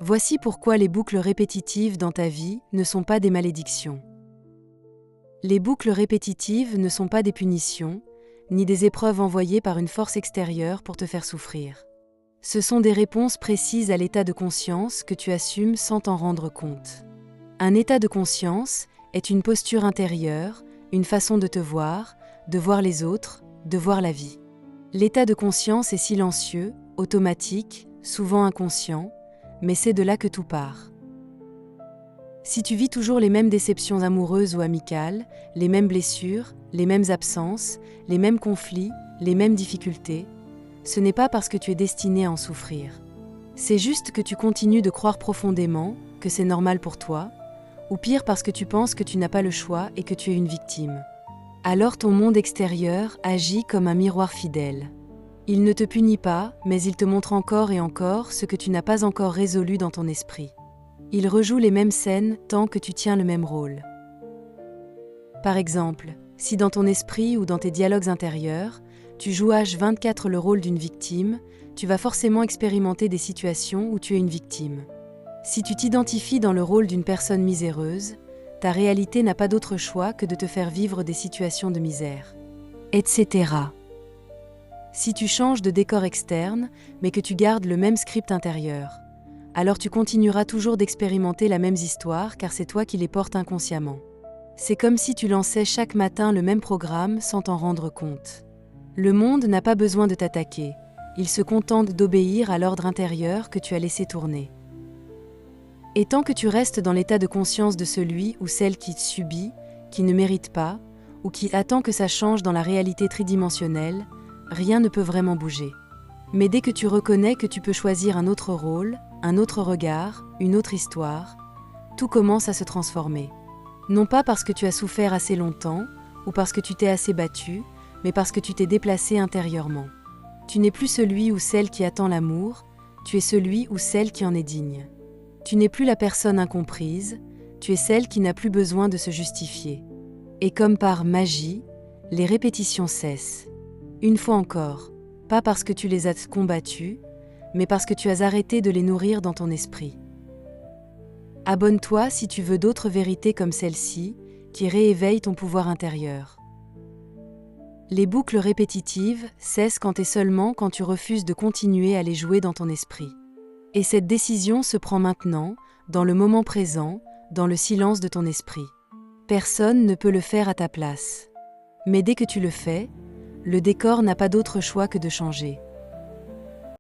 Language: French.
Voici pourquoi les boucles répétitives dans ta vie ne sont pas des malédictions. Les boucles répétitives ne sont pas des punitions, ni des épreuves envoyées par une force extérieure pour te faire souffrir. Ce sont des réponses précises à l'état de conscience que tu assumes sans t'en rendre compte. Un état de conscience est une posture intérieure, une façon de te voir, de voir les autres, de voir la vie. L'état de conscience est silencieux, automatique, souvent inconscient, mais c'est de là que tout part. Si tu vis toujours les mêmes déceptions amoureuses ou amicales, les mêmes blessures, les mêmes absences, les mêmes conflits, les mêmes difficultés, ce n'est pas parce que tu es destiné à en souffrir. C'est juste que tu continues de croire profondément que c'est normal pour toi, ou pire parce que tu penses que tu n'as pas le choix et que tu es une victime. Alors ton monde extérieur agit comme un miroir fidèle. Il ne te punit pas, mais il te montre encore et encore ce que tu n'as pas encore résolu dans ton esprit. Il rejoue les mêmes scènes tant que tu tiens le même rôle. Par exemple, si dans ton esprit ou dans tes dialogues intérieurs, tu joues H24 le rôle d'une victime, tu vas forcément expérimenter des situations où tu es une victime. Si tu t'identifies dans le rôle d'une personne miséreuse, ta réalité n'a pas d'autre choix que de te faire vivre des situations de misère, etc. Si tu changes de décor externe, mais que tu gardes le même script intérieur, alors tu continueras toujours d'expérimenter la même histoire car c'est toi qui les portes inconsciemment. C'est comme si tu lançais chaque matin le même programme sans t'en rendre compte. Le monde n'a pas besoin de t'attaquer, il se contente d'obéir à l'ordre intérieur que tu as laissé tourner. Et tant que tu restes dans l'état de conscience de celui ou celle qui te subit, qui ne mérite pas, ou qui attend que ça change dans la réalité tridimensionnelle, rien ne peut vraiment bouger. Mais dès que tu reconnais que tu peux choisir un autre rôle, un autre regard, une autre histoire, tout commence à se transformer. Non pas parce que tu as souffert assez longtemps, ou parce que tu t'es assez battu, mais parce que tu t'es déplacé intérieurement. Tu n'es plus celui ou celle qui attend l'amour, tu es celui ou celle qui en est digne. Tu n'es plus la personne incomprise, tu es celle qui n'a plus besoin de se justifier. Et comme par magie, les répétitions cessent. Une fois encore, pas parce que tu les as combattues, mais parce que tu as arrêté de les nourrir dans ton esprit. Abonne-toi si tu veux d'autres vérités comme celle-ci, qui rééveillent ton pouvoir intérieur. Les boucles répétitives cessent quand et seulement quand tu refuses de continuer à les jouer dans ton esprit. Et cette décision se prend maintenant, dans le moment présent, dans le silence de ton esprit. Personne ne peut le faire à ta place. Mais dès que tu le fais, le décor n'a pas d'autre choix que de changer.